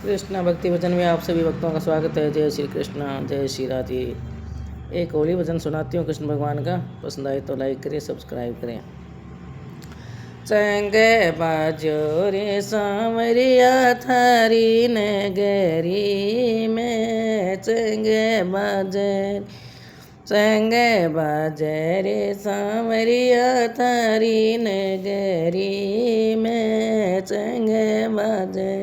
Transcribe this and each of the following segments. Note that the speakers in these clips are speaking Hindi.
कृष्णा भक्ति भजन में आप सभी भक्तों का स्वागत है। जय श्री कृष्ण, जय श्री राधे। एक होली भजन सुनाती हूँ कृष्ण भगवान का। पसंद आए तो लाइक करें, सब्सक्राइब करें। चंगे बाजो रे सांवरिया थारी नगरी में, चंगे बाजे रे सांवरिया थारी नगरी में, चंगे बाजे।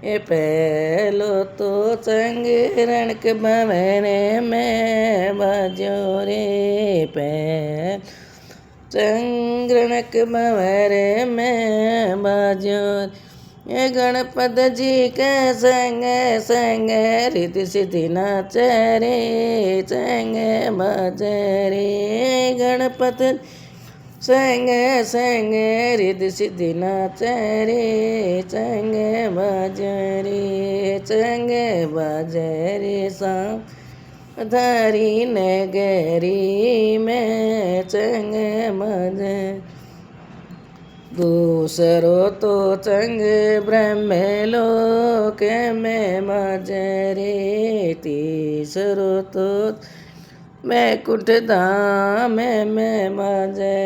ये पहलो तो चंग रणक भवन में बाजो रे, चंग्रणक भंवर में बाजो। ये गणपत जी के संग संग रिद्धि सिद्धि नाचे रे, चंग बाजे रे गणपत संग संग रिद्धि सिद्धि नाचे रे, चंग बाजे रे, चंग बाजे रे शाम धारी नगरी में, चंग बाजे। दूसरो तो चंग ब्रह्मलोक में बाजे रे, तीसरो तो वैकुंठ धाम में बाजे।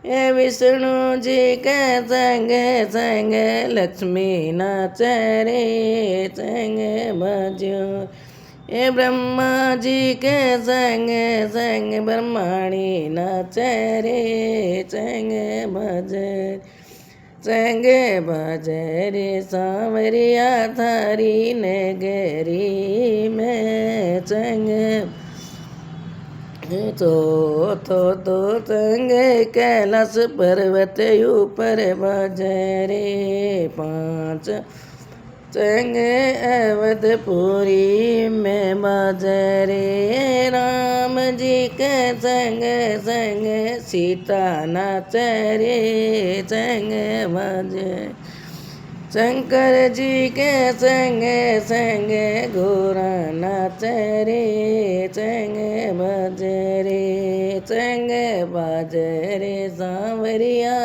ये विष्णु जी के संग संग लक्ष्मी नाचे रे, चंग बाजो। ये ब्रह्मा जी के संग संग ब्रह्माणी नाचे रे, चंग बाजे। चंग बाजे रे सांवरिया थारी नगरी में, चंग तो चंग कैलाश पर्वत ऊपर बाजे रे, पांच चंग अवधपुरी में बाजे रे, राम जी के संग संग सीता नाचे रे, चंग बाजे। शंकर जी के संग संग घोड़ा नाचे रे, चंग बाजे रे, चंग बाजे रे सांवरिया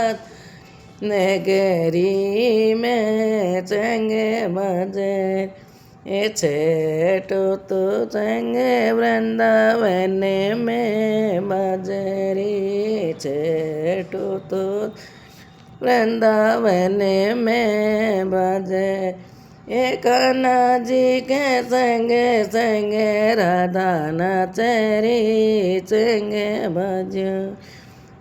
नगरी में, चंग बाजे। ये छठो तो चंग वृंदावन में बाजे रे, छठो तो वृंदावन में बाजे। ये कान्हा जी के संग संग राधा नाचे रे, चंग बाजो।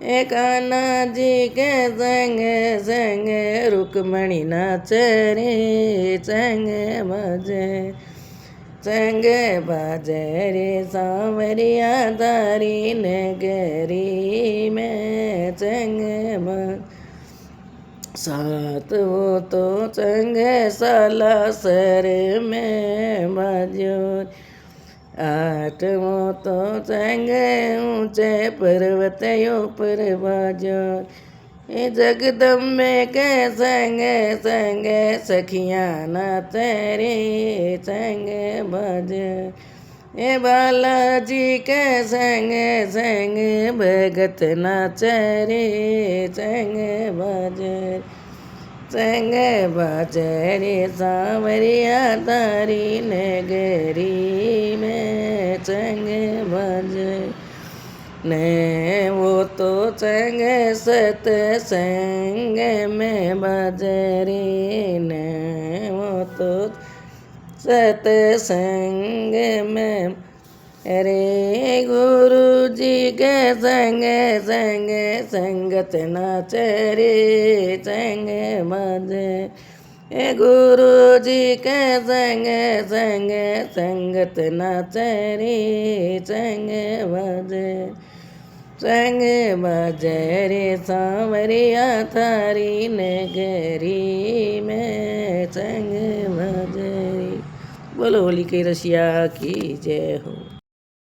ये कान्हा जी के संग संग रुक्मणी नाचे रे, चंग बाजे। चंग बाजे रे सांवरिया थारी नगरी में, चंग बाजे। सातवो तो चंग सालासर में बाजो। आठवो तो चंग ऊंचे पर्वत ऊपर बाजो। ये जगदम्बे के संग संग सखियाँ नाचे रे, चंग बाजे। ये बालाजी के संग संग भगत नाचे रे, चंग बाजे। चंग बाजे रे सांवरिया थारी नगरी में, चंग बाजे। ने वो तो चंग सतसंग में बाजे रे, ने वो तो सतसंग में। अरे गुरु जी के संग संग संगत नाचे रे, चंग बाजे। ए गुरु जी के संग संग संगत नाचे रे, चंग बाजे। चंग बाजे रे सांवरिया थारी नगरी में, चंग बाजे। बोलो होली के रसिया की जय हो।